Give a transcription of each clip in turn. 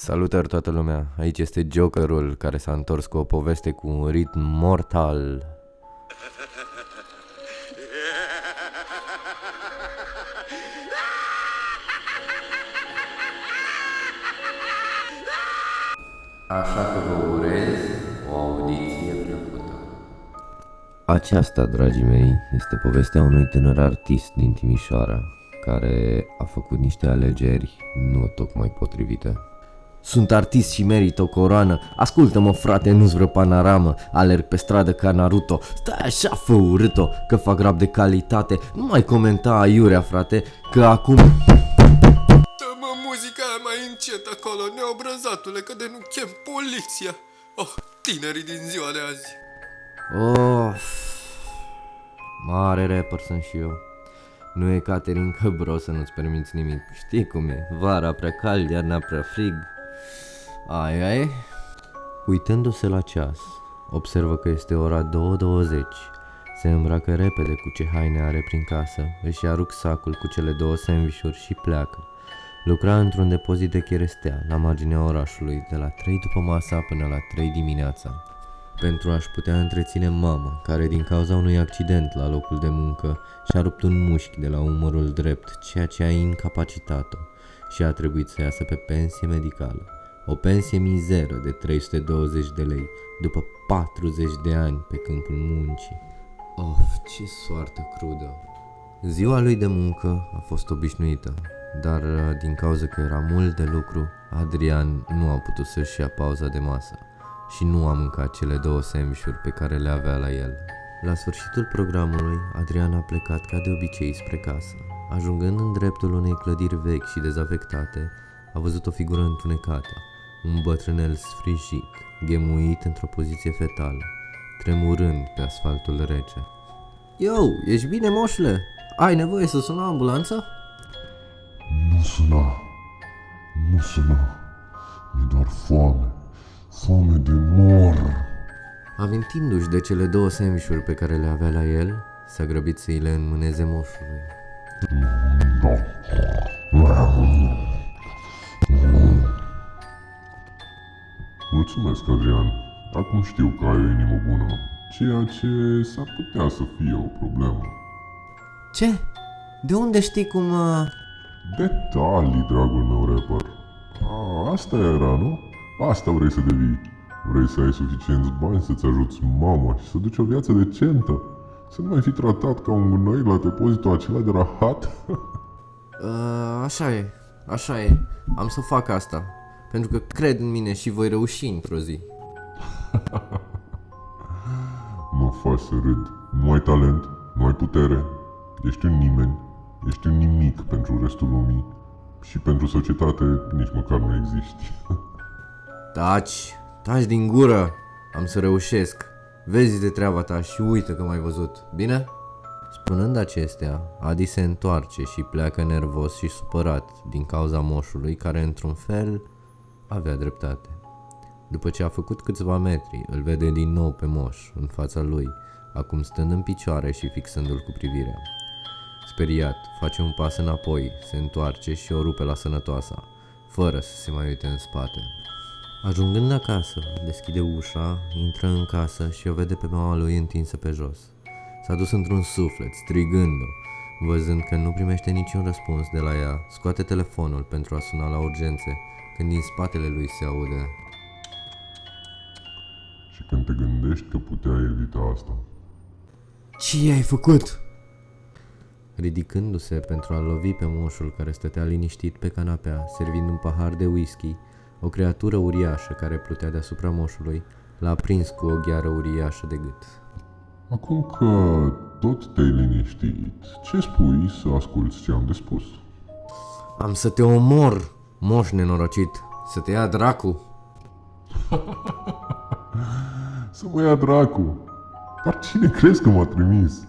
Salutări toată lumea, aici este Jokerul care s-a întors cu o poveste cu un ritm mortal. Așa că vă urez o audiție plăcută. Aceasta, dragii mei, este povestea unui tânăr artist din Timișoara care a făcut niște alegeri nu tocmai potrivite. Sunt artist și merit o coroană. Ascultă-mă, frate, nu-ți vreo panoramă. Alerg pe stradă ca Naruto. Stai așa, fă urât-o, că fac rap de calitate. Nu mai comenta aiurea, frate, că acum... Dă-mă muzica aia mai încet acolo, neobrăzatule, că de nu chem poliția. Oh, tinerii din ziua de azi. Of, mare rapper sunt și eu. Nu e Caterin că bro să nu-ți permiți nimic. Știi cum e, vara prea cald, iarna prea frig. Ai. Uitându-se la ceas, observă că este ora 2:20. Se îmbracă repede cu ce haine are prin casă, își ia rucsacul cu cele 2 sandvișuri și pleacă. Lucra într-un depozit de cherestea, la marginea orașului, de la 3 după masa până la 3 dimineața. Pentru a-și putea întreține mama, care din cauza unui accident la locul de muncă și-a rupt un mușchi de la umărul drept, ceea ce a incapacitat-o și a trebuit să iasă pe pensie medicală. O pensie mizeră de 320 de lei, după 40 de ani pe câmpul muncii. Of, ce soartă crudă! Ziua lui de muncă a fost obișnuită, dar din cauza că era mult de lucru, Adrian nu a putut să-și ia pauza de masă și nu a mâncat cele 2 sandvișuri pe care le avea la el. La sfârșitul programului, Adrian a plecat ca de obicei spre casă. Ajungând în dreptul unei clădiri vechi și dezafectate, a văzut o figură întunecată, un bătrânel sfrijit, ghemuit într-o poziție fetală, tremurând pe asfaltul rece. Yo, ești bine, moșule? Ai nevoie să sună ambulanța? Nu suna, mi-e doar foame de mor. Amintindu-și de cele 2 sandvișuri pe care le avea la el, s-a grăbit să îi le înmâneze moșului. Mulțumesc, Adrian. Acum știu că ai o inimă bună, ceea ce s-ar putea să fie o problemă. Ce? De unde știi cum... Detalii, dragul meu rapper. Asta era, nu? Asta vrei să devii. Vrei să ai suficienți bani să-ți ajuți mama și să duci o viață decentă. Să nu mai fi tratat ca un gunoi la depozitul acela de rahat? Așa e. Am să fac asta, pentru că cred în mine și voi reuși într-o zi. Mă faci să râd. Nu ai talent, nu ai putere. Ești un nimeni. Ești un nimic pentru restul lumii. Și pentru societate nici măcar nu existi. Taci din gură. Am să reușesc. Vezi de treaba ta și uită că m-ai văzut, bine? Spunând acestea, Adi se întoarce și pleacă nervos și supărat din cauza moșului care, într-un fel, avea dreptate. După ce a făcut câțiva metri, îl vede din nou pe moș, în fața lui, acum stând în picioare și fixându-l cu privirea. Speriat, face un pas înapoi, se întoarce și o rupe la sănătoasa, fără să se mai uite în spate. Ajungând acasă, deschide ușa, intră în casă și o vede pe mama lui întinsă pe jos. S-a dus într-un suflet, strigând-o. Văzând că nu primește niciun răspuns de la ea, scoate telefonul pentru a suna la urgențe, când din spatele lui se aude: Și când te gândești că puteai evita asta. Ce ai făcut? Ridicându-se pentru a-l lovi pe moșul care stătea liniștit pe canapea, servind un pahar de whisky, o creatură uriașă care plutea deasupra moșului l-a prins cu o gheară uriașă de gât. Acum că tot te-ai liniștit, ce spui să asculți ce am de spus? Am să te omor, moș nenorocit, să te ia dracu. Să mă ia dracu! Dar cine crezi că m-a trimis?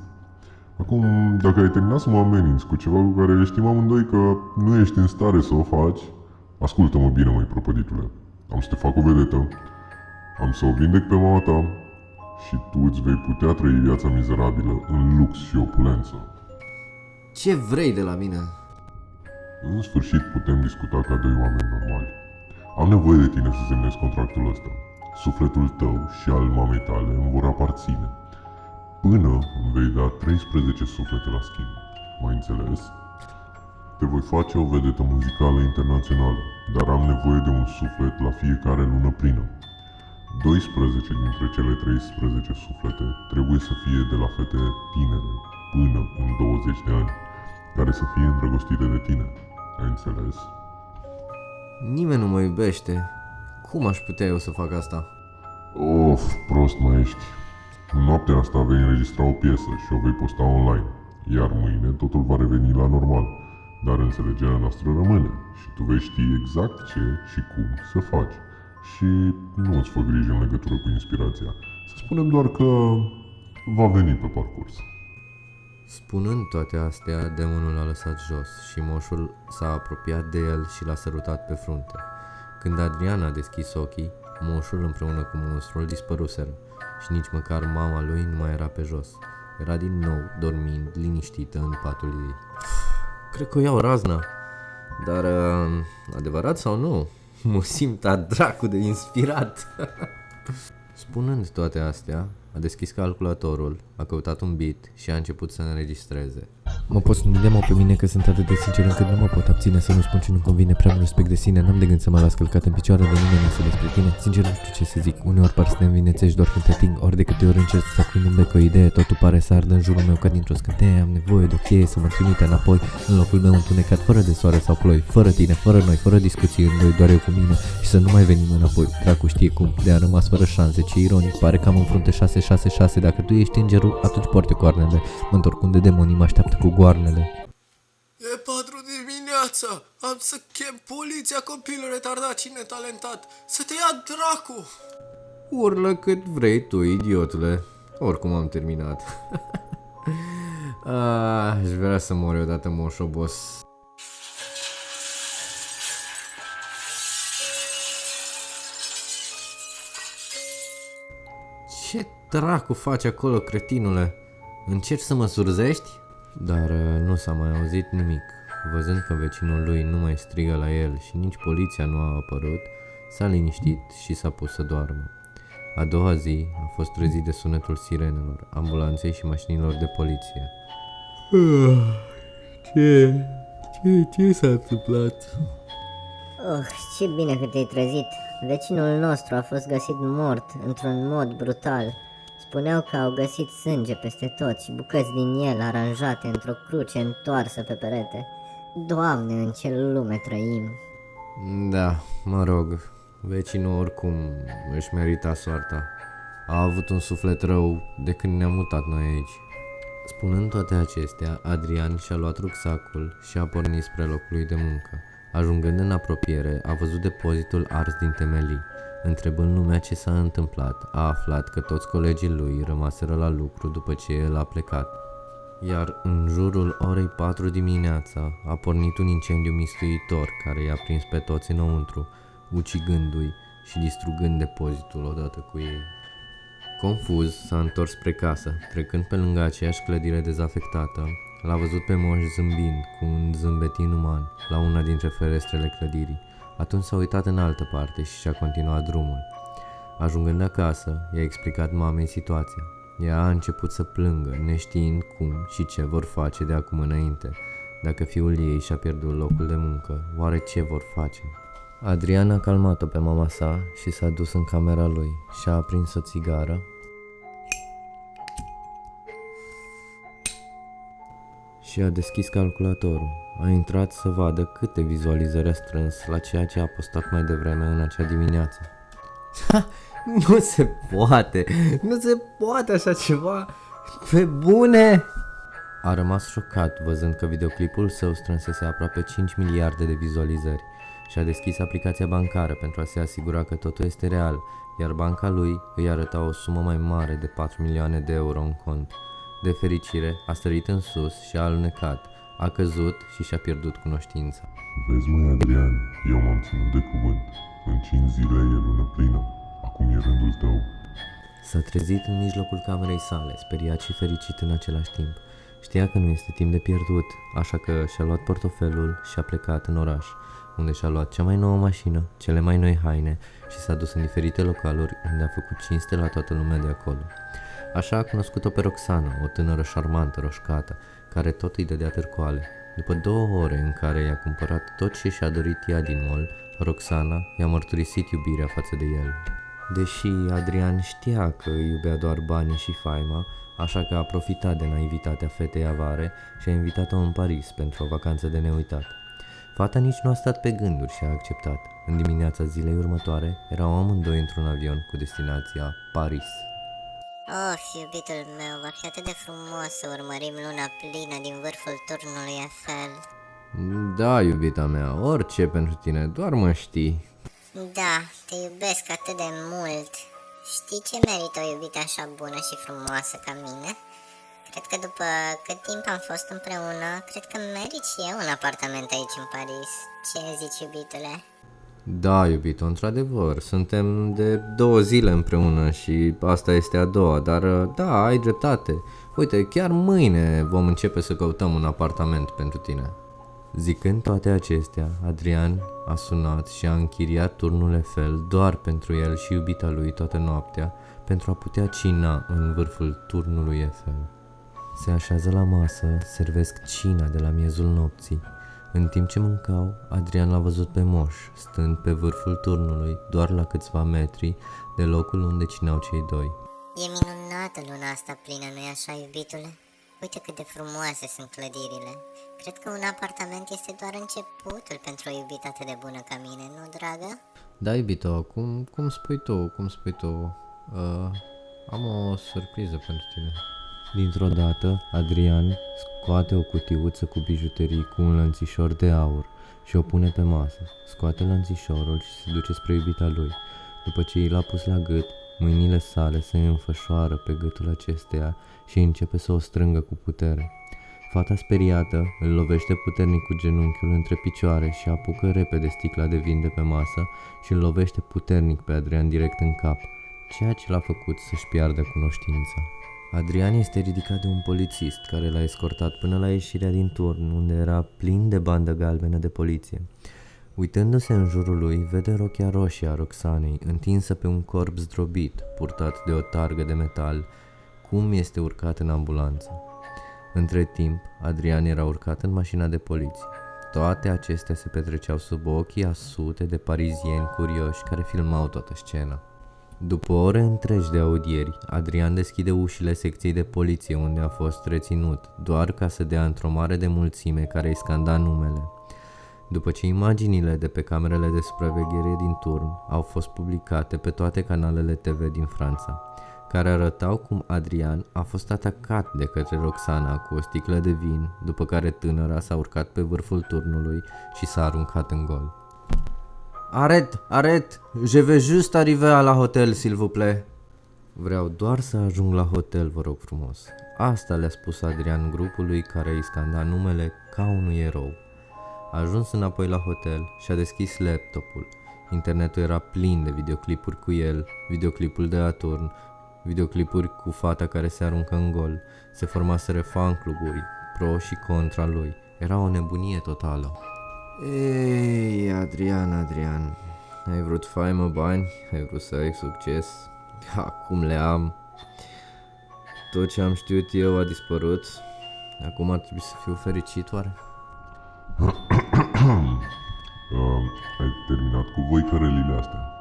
Acum, dacă ai terminat să mă ameninți cu ceva cu care știm amândoi că nu ești în stare să o faci, ascultă-mă bine, măi prăpăditule. Am să te fac o vedetă, am să o vindec pe mama ta și tu îți vei putea trăi viața mizerabilă în lux și opulență. Ce vrei de la mine? În sfârșit putem discuta ca 2 oameni normali. Am nevoie de tine să semnezi contractul ăsta. Sufletul tău și al mamei tale îmi vor aparține. Până îmi vei da 13 suflete la schimb. M-ai înțeles? Te voi face o vedetă muzicală internațională, dar am nevoie de un suflet la fiecare lună plină. 12 dintre cele 13 suflete trebuie să fie de la fete tinere până în 20 de ani, care să fie îndrăgostite de tine. Ai înțeles? Nimeni nu mă iubește. Cum aș putea eu să fac asta? Of, prost mai ești. În noaptea asta vei înregistra o piesă și o vei posta online, iar mâine totul va reveni la normal, dar înțelegerea noastră rămâne și tu vei ști exact ce și cum să faci. Și nu îți fă griji în legătură cu inspirația. Să spunem doar că va veni pe parcurs. Spunând toate astea, demonul a lăsat jos și moșul s-a apropiat de el și l-a sărutat pe frunte. Când Adrian a deschis ochii, moșul împreună cu monstrul dispăruseră și nici măcar mama lui nu mai era pe jos. Era din nou dormind liniștită în patul ei. Cred că o iau razna, dar adevărat sau nu? Mă simt a dracu de inspirat. Spunând toate astea, a deschis calculatorul, a căutat un beat și a început să înregistreze. Mă poți numi demo pe mine că sunt atât de sincer încât nu mă pot abține să nu spun ce nu convine, prea mult respect de sine, n-am de gând să mă las călcat în picioare de nimeni însă despre tine. Sincer nu știu ce să zic, uneori par să te învinețești doar când te ating, ori de câte ori încerc să aprind un bec o idee, totul pare să ardă în jurul meu ca dintr-o scânteie, am nevoie de o cheie să mă trimite înapoi, în locul meu întunecat, fără de soare sau ploi, fără tine, fără noi, fără discuții în doi, doar eu cu mine și să nu mai venim înapoi, dracu știe cum, de a rămas fără șanse, ce ironic, pare că am în frunte 666, dacă tu ești îngerul, atunci poartă coarnele, mă întorc unde demonii mă așteaptă cu goarnele. E 4 dimineața, am să chem poliția, copilul retardat și netalentat, să te ia dracu! Urlă cât vrei tu, idiotule. Oricum am terminat. Aș vrea să mor odată, moșobos. Ce dracu faci acolo, cretinule? Încerci să mă surzești? Dar nu s-a mai auzit nimic. Văzând că vecinul lui nu mai strigă la el și nici poliția nu a apărut, s-a liniștit și s-a pus să doarmă. A doua zi a fost trezit de sunetul sirenelor, ambulanței și mașinilor de poliție. Ce s-a întâmplat? Oh, ce bine că te-ai trezit. Vecinul nostru a fost găsit mort într-un mod brutal. Spuneau că au găsit sânge peste tot și bucăți din el aranjate într-o cruce întoarsă pe perete. Doamne, în ce lume trăim! Da, mă rog, vecinul oricum își merita soarta. A avut un suflet rău de când ne-am mutat noi aici. Spunând toate acestea, Adrian și-a luat rucsacul și a pornit spre locul lui de muncă. Ajungând în apropiere, a văzut depozitul ars din temelii. Întrebând lumea ce s-a întâmplat, a aflat că toți colegii lui rămaseră la lucru după ce el a plecat. Iar în jurul orei 4 dimineața a pornit un incendiu mistuitor care i-a prins pe toți înăuntru, ucigându-i și distrugând depozitul odată cu ei. Confuz, s-a întors spre casă, trecând pe lângă aceeași clădire dezafectată. L-a văzut pe moș zâmbind cu un zâmbet inuman la una dintre ferestrele clădirii. Atunci s-a uitat în altă parte și și-a continuat drumul. Ajungând acasă, i-a explicat mamei situația. Ea a început să plângă, neștiind cum și ce vor face de acum înainte. Dacă fiul ei și-a pierdut locul de muncă, oare ce vor face? Adrian a calmat-o pe mama sa și s-a dus în camera lui și-a aprins o țigară și a deschis calculatorul. A intrat să vadă câte vizualizări a strâns la ceea ce a postat mai devreme în acea dimineață. Nu se poate! Nu se poate așa ceva! Pe bune! A rămas șocat văzând că videoclipul său strânsese aproape 5 miliarde de vizualizări și a deschis aplicația bancară pentru a se asigura că totul este real, iar banca lui îi arăta o sumă mai mare de 4 milioane de euro în cont. De fericire, a sărit în sus și a alunecat, a căzut și și-a pierdut cunoștința. Vezi, măi, Adrian, eu m-am ținut de cuvânt. În 5 zile e lună plină. Acum e rândul tău. S-a trezit în mijlocul camerei sale, speriat și fericit în același timp. Știa că nu este timp de pierdut, așa că și-a luat portofelul și a plecat în oraș. unde și-a luat cea mai nouă mașină, cele mai noi haine și s-a dus în diferite localuri unde a făcut cinste la toată lumea de acolo. Așa a cunoscut-o pe Roxana, o tânără șarmantă, roșcată, care tot îi dădea târcoale. După 2 ore în care i-a cumpărat tot ce și-a dorit ea din mall, Roxana i-a mărturisit iubirea față de el. Deși Adrian știa că îi iubea doar banii și faima, așa că a profitat de naivitatea fetei avare și a invitat-o în Paris pentru o vacanță de neuitat. Fata nici nu a stat pe gânduri și a acceptat. În dimineața zilei următoare erau amândoi într-un avion cu destinația Paris. Iubitul meu, va fi atât de frumos să urmărim luna plină din vârful turnului Eiffel. Da, iubita mea, orice pentru tine, doar mă știi. Da, te iubesc atât de mult. Știi ce merită o iubită așa bună și frumoasă ca mine? Cred că după cât timp am fost împreună, cred că merit și eu un apartament aici în Paris. Ce zici, iubitule? Da, iubito, într-adevăr, suntem de 2 zile împreună și asta este a doua, dar da, ai dreptate. Uite, chiar mâine vom începe să căutăm un apartament pentru tine. Zicând toate acestea, Adrian a sunat și a închiriat turnul Eiffel doar pentru el și iubita lui toată noaptea, pentru a putea cina în vârful turnului Eiffel. Se așează la masă, servesc cina de la miezul nopții. În timp ce mâncau, Adrian l-a văzut pe Moș, stând pe vârful turnului, doar la câțiva metri de locul unde cineau cei doi. E minunată luna asta plină, nu-i așa, iubitule? Uite cât de frumoase sunt clădirile. Cred că un apartament este doar începutul pentru o iubită atât de bună ca mine, nu, dragă? Da, iubito, cum spui tu, am o surpriză pentru tine. Dintr-o dată, Adrian scoate o cutiuță cu bijuterii cu un lănțișor de aur și o pune pe masă. Scoate lănțișorul și se duce spre iubita lui. După ce i l-a pus la gât, mâinile sale se înfășoară pe gâtul acesteia și începe să o strângă cu putere. Fata speriată îl lovește puternic cu genunchiul între picioare și apucă repede sticla de vin de pe masă și îl lovește puternic pe Adrian direct în cap, ceea ce l-a făcut să-și piardă cunoștința. Adrian este ridicat de un polițist care l-a escortat până la ieșirea din turn, unde era plin de bandă galbenă de poliție. Uitându-se în jurul lui, vede rochia roșie a Roxanei, întinsă pe un corp zdrobit, purtat de o targă de metal, cum este urcat în ambulanță. Între timp, Adrian era urcat în mașina de poliție. Toate acestea se petreceau sub ochii a sute de parizieni curioși care filmau toată scena. După ore întregi de audieri, Adrian deschide ușile secției de poliție unde a fost reținut, doar ca să dea într-o mare de mulțime care îi scanda numele. După ce imaginile de pe camerele de supraveghere din turn au fost publicate pe toate canalele TV din Franța, care arătau cum Adrian a fost atacat de către Roxana cu o sticlă de vin, după care tânăra s-a urcat pe vârful turnului și s-a aruncat în gol. Arrête, je vais juste arriver à la hotel, s'il vous plaît. Vreau doar să ajung la hotel, vă rog frumos. Asta le-a spus Adrian grupului care îi scanda numele ca unui erou. A ajuns înapoi la hotel și a deschis laptopul. Internetul era plin de videoclipuri cu el, videoclipul de la turn, videoclipuri cu fata care se aruncă în gol. Se formaseră fan-cluburi, pro și contra lui. Era o nebunie totală. Ei, Adrian, ai vrut faimă, bani, ai vrut să ai succes, acum le am. Tot ce am știut eu a dispărut, acum ar trebui să fiu fericit, oare? Ai terminat cu voi cărălile astea?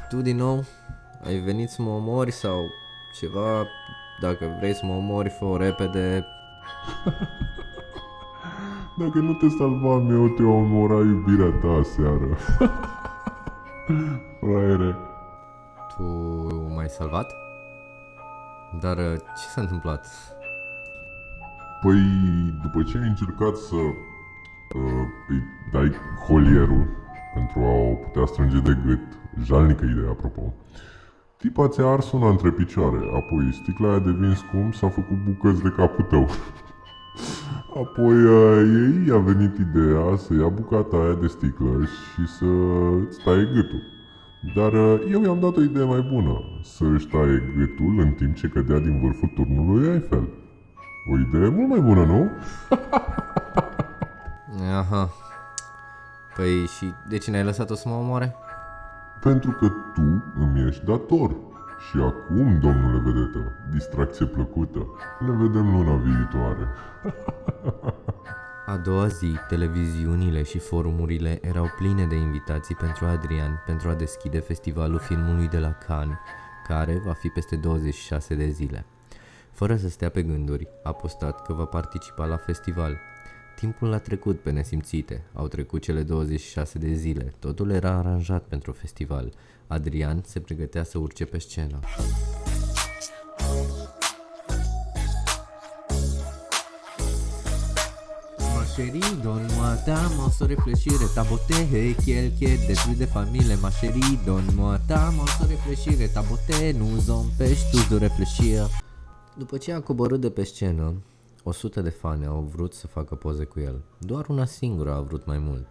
Tu din nou? Ai venit să mă omori sau ceva? Dacă vrei să mă omori, fă-o repede. Dacă nu te salvam eu, te-o omora iubirea ta aseară. Fraiere. Tu m-ai salvat? Dar ce s-a întâmplat? Păi, după ce ai încercat să îi dai colierul pentru a o putea strânge de gât, jalnică idee, apropo, tipa ți-a ars una între picioare, apoi sticla aia de vin scump s-a făcut bucăți de capul tău. Apoi ei a venit ideea să ia bucata aia de sticlă și să îți taie gâtul. Dar eu i-am dat o idee mai bună, să își taie gâtul în timp ce cădea din vârful turnului Eiffel. O idee mult mai bună, nu? Aha. Păi și de ce ne-ai lăsat-o să mă omoare? Pentru că tu îmi ești dator. Și acum, domnule vedetă, distracție plăcută, ne vedem luna viitoare. A doua zi, televiziunile și forumurile erau pline de invitații pentru Adrian pentru a deschide festivalul filmului de la Cannes, care va fi peste 26 de zile. Fără să stea pe gânduri, a postat că va participa la festival. Timpul a trecut pe nesimțite, au trecut cele 26 de zile, totul era aranjat pentru festival. Adrian se pregătea să urce pe scenă. Ma chérie, donne-moi ta morceau réfléchir et ta beauté et quelqu'un détruit de famille. Ma chérie, donne-moi ta morceau réfléchir et ta beauté nous empêche tous de réfléchir. După ce a coborât de pe scenă, 100 de fani au vrut să facă poze cu el. Doar una singură a vrut mai mult.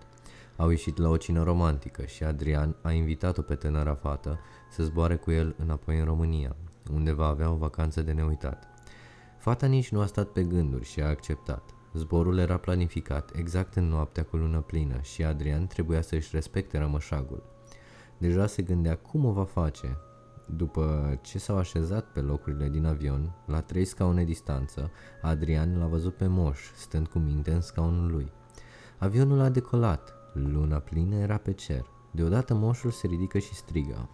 Au ieșit la o cină romantică și Adrian a invitat-o pe tânăra fată să zboare cu el înapoi în România, unde va avea o vacanță de neuitat. Fata nici nu a stat pe gânduri și a acceptat. Zborul era planificat exact în noaptea cu lună plină și Adrian trebuia să își respecte rămășagul. Deja se gândea cum o va face. După ce s-au așezat pe locurile din avion, la 3 scaune distanță, Adrian l-a văzut pe Moș, stând cu minte în scaunul lui. Avionul a decolat, luna plină era pe cer. Deodată Moșul se ridică și strigă.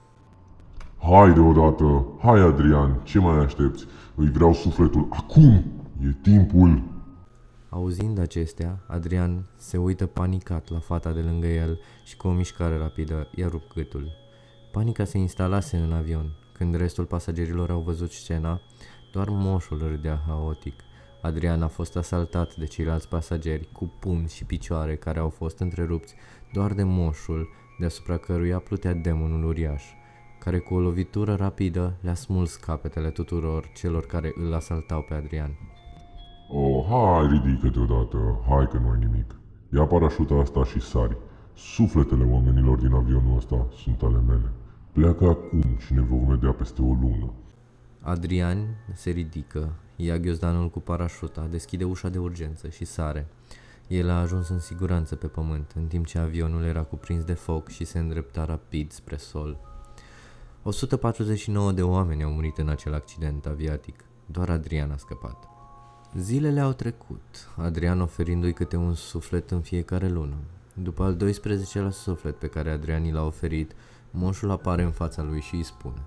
Hai deodată! Hai, Adrian! Ce mai aștepți? Îi vreau sufletul acum! E timpul! Auzind acestea, Adrian se uită panicat la fata de lângă el și cu o mișcare rapidă i-a rupt gâtul. Panica se instalase în avion. Când restul pasagerilor au văzut scena, doar Moșul râdea haotic. Adrian a fost asaltat de ceilalți pasageri cu pumni și picioare care au fost întrerupți doar de Moșul, deasupra căruia plutea demonul uriaș, care cu o lovitură rapidă le-a smuls capetele tuturor celor care îl asaltau pe Adrian. Oh, hai, ridică-te odată! Hai că nu ai nimic! Ia parașuta asta și sari! Sufletele oamenilor din avionul ăsta sunt ale mele. Pleacă acum și ne vom vedea peste o lună. Adrian se ridică, ia ghiozdanul cu parașuta, deschide ușa de urgență și sare. El a ajuns în siguranță pe pământ, în timp ce avionul era cuprins de foc și se îndrepta rapid spre sol. 149 de oameni au murit în acel accident aviatic. Doar Adrian a scăpat. Zilele au trecut, Adrian oferindu-i câte un suflet în fiecare lună. După al 12-lea suflet pe care Adrian i l-a oferit, Moșul apare în fața lui și îi spune: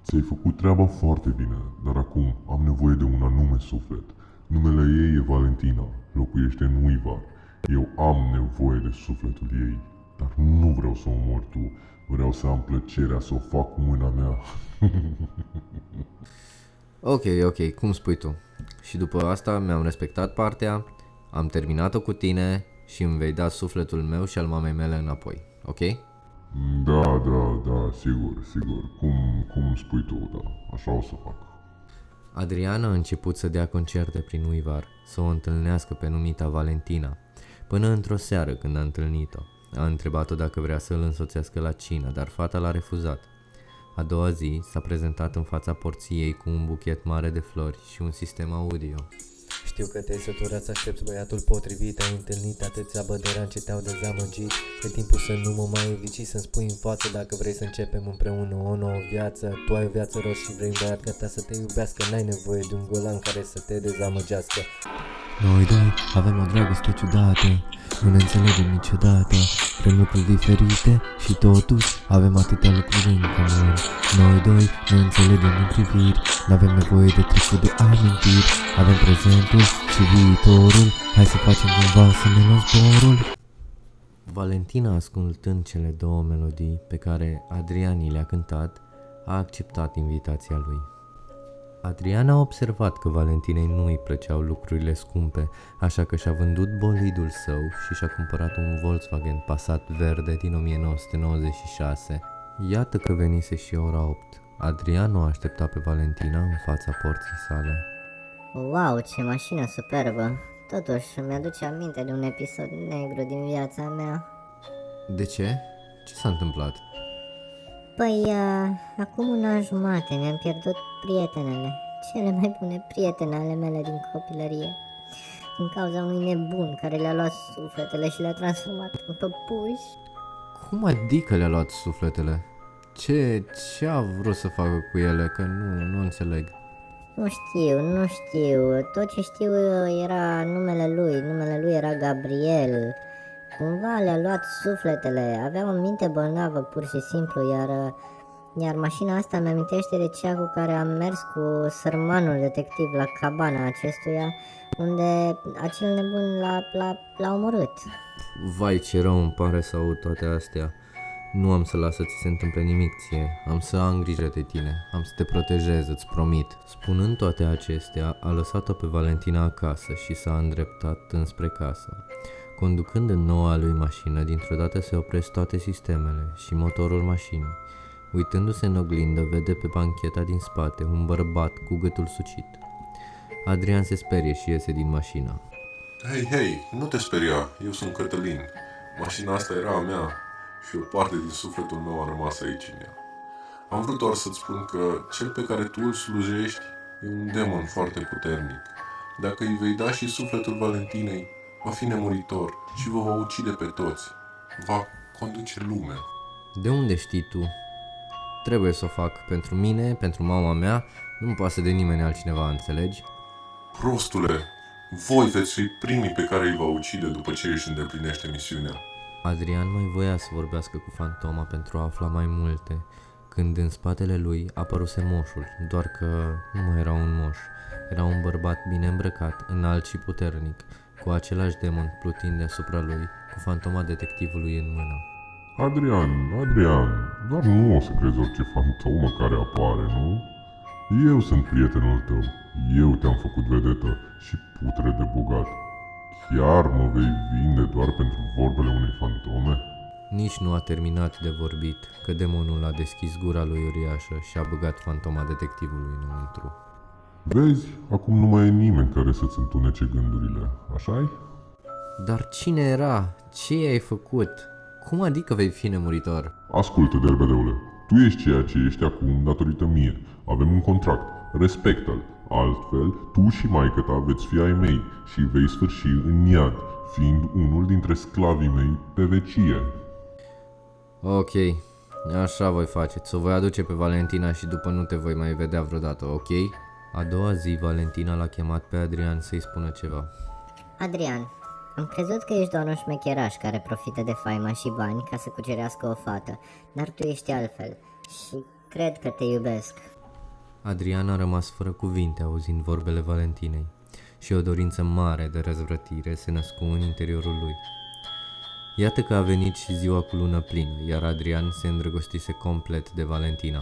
Ți-ai făcut treaba foarte bine, dar acum am nevoie de un anume suflet. Numele ei e Valentina, locuiește în Uivar. Eu am nevoie de sufletul ei, dar nu vreau să o omor tu. Vreau să am plăcerea să o fac cu mâna mea. Ok, cum spui tu. Și după asta mi-am respectat partea, am terminat-o cu tine și îmi vei da sufletul meu și al mamei mele înapoi, ok? Da, sigur. Cum spui tu, da, așa o să fac. Adrian a început să dea concerte prin Uivar, să o întâlnească pe numita Valentina, până într-o seară când a întâlnit-o. A întrebat-o dacă vrea să îl însoțească la cină, dar fata l-a refuzat. A doua zi s-a prezentat în fața porții ei cu un buchet mare de flori și un sistem audio. Știu că te-ai săturat să aștepți băiatul potrivit. Ai întâlnit atâția bădărani ce te-au dezamăgit. E timpul să nu mă mai eviți și să-mi spui în față dacă vrei să începem împreună o nouă viață. Tu ai o viață rost și vrei un băiat gata să te iubească. N-ai nevoie de un golan care să te dezamăgească. Noi doi avem o dragoste ciudată, nu ne înțelegem niciodată. Vrem lucruri diferite și totuși avem atâtea lucruri în comun. Noi doi ne înțelegem în priviri, n-avem nevoie de trecut de amintiri. Avem prezentul și viitorul, hai să facem cumva să ne luăm zborul. Valentina, ascultând cele două melodii pe care Adrian le-a cântat, a acceptat invitația lui. Adrian a observat că Valentinei nu îi plăceau lucrurile scumpe, așa că și-a vândut bolidul său și și-a cumpărat un Volkswagen Passat verde din 1996. Iată că venise și ora 8. Adrian o aștepta pe Valentina în fața porții sale. Wow, ce mașină superbă! Totuși, îmi aduce aminte de un episod negru din viața mea. De ce? Ce s-a întâmplat? Păi, acum un an jumate mi-am pierdut prietenele, cele mai bune prietene ale mele din copilărie. din cauza unui nebun care le-a luat sufletele și le-a transformat în păpuși. Cum adică le-a luat sufletele? Ce a vrut să facă cu ele? Că nu înțeleg. Nu știu, tot ce știu era numele lui era Gabriel. Cumva le-a luat sufletele, avea o minte bolnavă pur și simplu, iar mașina asta mi amintește de cea cu care am mers cu sărmanul detectiv la cabana acestuia, unde acel nebun l-a omorât. Vai, ce rău îmi pare să aud toate astea. Nu am să las să ți se întâmple nimic ție. Am să am grijă de tine. Am să te protejez, îți promit. Spunând toate acestea, a lăsat-o pe Valentina acasă și s-a îndreptat înspre casă. Conducând în noua lui mașină, dintr-o dată se opresc toate sistemele și motorul mașinii. Uitându-se în oglindă, vede pe bancheta din spate un bărbat cu gâtul sucit. Adrian se sperie și iese din mașină. Hei, nu te speria, eu sunt Cătălin. Mașina asta era a mea și o parte din sufletul meu a rămas aici în ea. Am vrut doar să-ți spun că cel pe care tu îl slujești e un demon foarte puternic. Dacă îi vei da și sufletul Valentinei, va fi nemuritor și vă va ucide pe toți. Va conduce lumea. De unde știi tu? Trebuie să o fac pentru mine, pentru mama mea, nu-mi pasă de nimeni altcineva, înțelegi? Prostule, voi veți fi primii pe care îi va ucide după ce își îndeplinește misiunea. Adrian mai voia să vorbească cu fantoma pentru a afla mai multe, când în spatele lui apăruse moșul, doar că nu mai era un moș. Era un bărbat bine îmbrăcat, înalt și puternic, cu același demon plutind deasupra lui, cu fantoma detectivului în mână. Adrian, doar nu o să crezi orice fantomă care apare, nu? Eu sunt prietenul tău, eu te-am făcut vedetă și putre de bogat. Chiar mă vei vinde doar pentru vorbele unei fantome? Nici nu a terminat de vorbit, că demonul a deschis gura lui uriașă și a băgat fantoma detectivului înăuntru. Vezi, acum nu mai e nimeni care să-ți întunece gândurile, așa-i? Dar cine era? Ce i-ai făcut? Cum adică vei fi nemuritor? Ascultă, derbedeule, tu ești ceea ce ești acum datorită mie. Avem un contract, respectă-l. Altfel, tu și maică-ta veți fi ai mei și vei sfârși în iad, fiind unul dintre sclavii mei pe vecie. Ok, așa voi face. Ți-o voi aduce pe Valentina și după nu te voi mai vedea vreodată, ok? A doua zi, Valentina l-a chemat pe Adrian să-i spună ceva. Adrian, am crezut că ești doar un șmecheraș care profită de faima și bani ca să cucerească o fată, dar tu ești altfel și cred că te iubesc. Adrian a rămas fără cuvinte auzind vorbele Valentinei și o dorință mare de răzvrătire se născu în interiorul lui. Iată că a venit și ziua cu lună plină, iar Adrian se îndrăgostise complet de Valentina.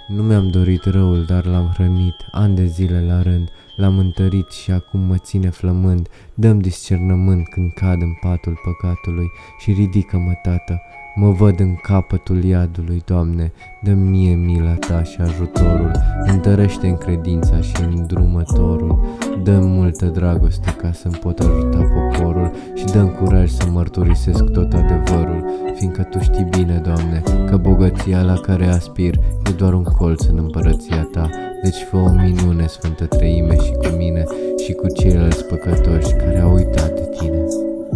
Nu mi-am dorit răul, dar l-am hrănit, ani de zile la rând, l-am întărit și acum mă ține flămând. Dă-mi discernământ când cad în patul păcatului și ridică-mă, Tată. Mă văd în capătul iadului, Doamne, dă-mi mie mila Ta și ajutorul, întărește în credința și în drumătorul, dă-mi multă dragoste ca să-mi pot ajuta poporul și dă-mi curaj să mărturisesc tot adevărul, fiindcă Tu știi bine, Doamne, că bogăția la care aspir e doar un colț în împărăția Ta, deci fă o minune, Sfântă Treime, și cu mine și cu ceilalți păcătoși care au uitat de Tine.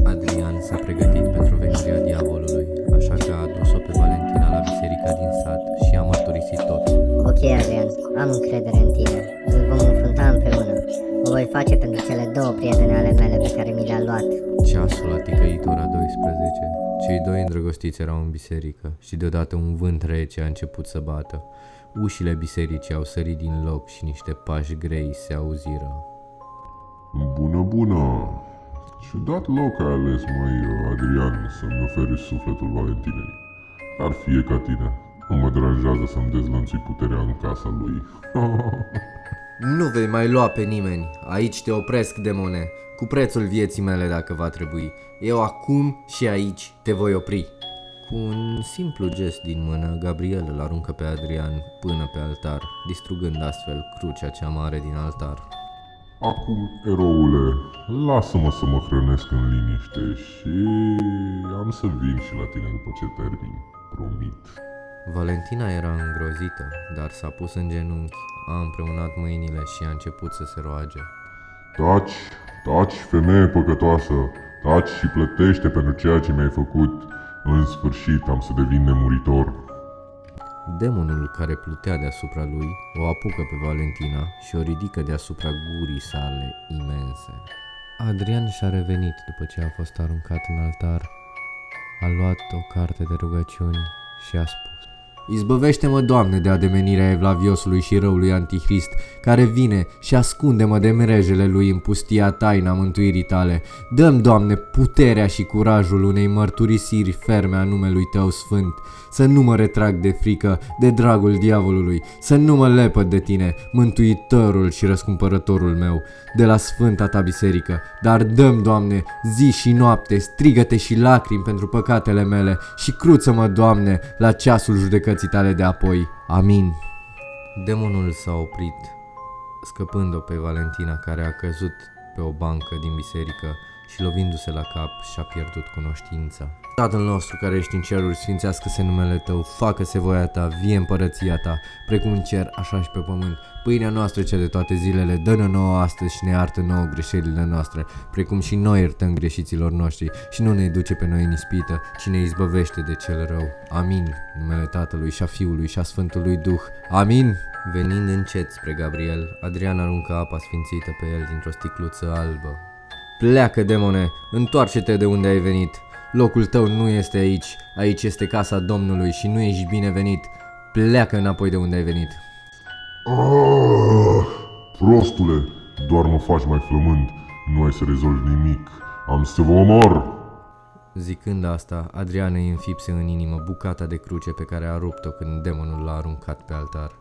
Adrian s-a pregătit pentru venirea diavolului, așa că a adus-o pe Valentina la biserica din sat și a mărturisit tot. Ok, Adrian, am încredere în tine. Îl vom înfrunta împreună. O voi face pentru cele două prietene ale mele pe care mi le-a luat. Ceasul a ticăit ora 12. Cei doi îndrăgostiți erau în biserică și deodată un vânt rece a început să bată. Ușile bisericii au sărit din loc și niște pași grei se auziră. Bună! Ciudat loc ai ales, măi, Adrian, să-mi oferi sufletul Valentinei. Ar fie ca tine. Nu mă deranjează să-mi dezlănțui puterea în casa lui. Nu vei mai lua pe nimeni. Aici te opresc, demone, cu prețul vieții mele dacă va trebui. Eu acum și aici te voi opri. Cu un simplu gest din mână, Gabriel îl aruncă pe Adrian până pe altar, distrugând astfel crucea cea mare din altar. Acum, eroule, lasă-mă să mă hrănesc în liniște și am să vin și la tine după ce termin, promit. Valentina era îngrozită, dar s-a pus în genunchi, a împreunat mâinile și a început să se roage. Taci, taci, femeie păcătoasă, taci și plătește pentru ceea ce mi-ai făcut. În sfârșit am să devin nemuritor. Demonul care plutea deasupra lui o apucă pe Valentina și o ridică deasupra gurii sale imense. Adrian și-a revenit după ce a fost aruncat în altar. A luat o carte de rugăciuni și a spus: Izbăvește-mă, Doamne, de ademenirea evlaviosului și răului antichrist, care vine și ascunde-mă de mrejele lui în pustia taina mântuirii tale. Dă-mi, Doamne, puterea și curajul unei mărturisiri ferme a numelui Tău sfânt, să nu mă retrag de frică, de dragul diavolului, să nu mă lepăd de Tine, mântuitorul și răscumpărătorul meu, de la sfânta Ta biserică. Dar dă-mi, Doamne, zi și noapte, strigăte și lacrimi pentru păcatele mele și cruță-mă, Doamne, la ceasul judecății Tale de apoi. Amin. Demonul s-a oprit, scăpând-o pe Valentina, care a căzut pe o bancă din biserică și lovindu-se la cap și-a pierdut cunoștința. Tatăl nostru care ești în ceruri, sfințească-se numele Tău, facă-se voia Ta, vie împărăția Ta, precum în cer, așa și pe pământ. Pâinea noastră cea de toate zilele, dă-ne nouă astăzi și ne iartă nouă greșelile noastre, precum și noi iertăm greșiților noștri, și nu ne duce pe noi în ispită, ci ne izbăvește de cel rău. Amin. Numele Tatălui și a Fiului și a Sfântului Duh. Amin. Venind încet spre Gabriel, Adrian aruncă apa sfințită pe el dintr-o sticluță albă. Pleacă, demone, întoarce-te de unde ai venit. Locul tău nu este aici, aici este casa Domnului și nu ești binevenit. Pleacă înapoi de unde ai venit. Prostule, doar mă faci mai flămând. Nu ai să rezolvi nimic. Am să vă omor. Zicând asta, Adrian îi înfipse în inimă bucata de cruce pe care a rupt-o când demonul l-a aruncat pe altar.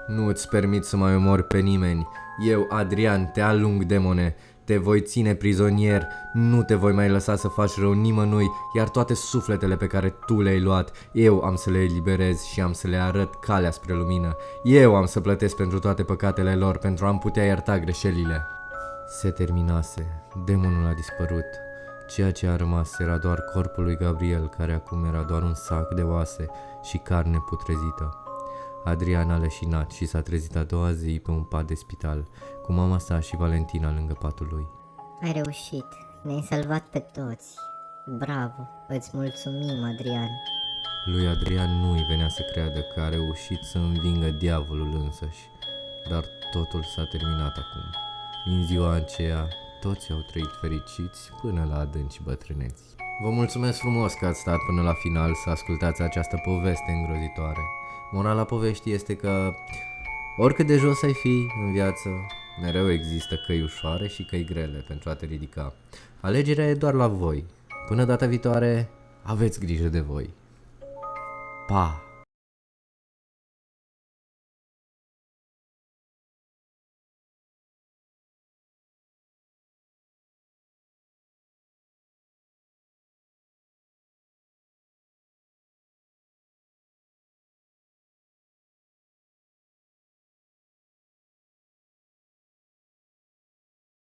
Nu îți permit să mai omori pe nimeni. Eu, Adrian, te alung, demone. Te voi ține prizonier, nu te voi mai lăsa să faci rău nimănui, iar toate sufletele pe care tu le-ai luat, eu am să le eliberez și am să le arăt calea spre lumină. Eu am să plătesc pentru toate păcatele lor, pentru a-mi putea ierta greșelile. Se terminase, demonul a dispărut. Ceea ce a rămas era doar corpul lui Gabriel, care acum era doar un sac de oase și carne putrezită. Adrian a leșinat și s-a trezit a doua zi pe un pat de spital, cu mama sa și Valentina lângă patul lui. Ai reușit, ne-ai salvat pe toți. Bravo, îți mulțumim, Adrian. Lui Adrian nu îi venea să creadă că a reușit să învingă diavolul însăși, dar totul s-a terminat acum. Din ziua aceea, toți au trăit fericiți până la adânci bătrâneți. Vă mulțumesc frumos că ați stat până la final să ascultați această poveste îngrozitoare. Morala poveștii este că oricât de jos ai fi în viață, mereu există căi ușoare și căi grele pentru a te ridica. Alegerea e doar la voi. Până data viitoare, aveți grijă de voi. Pa!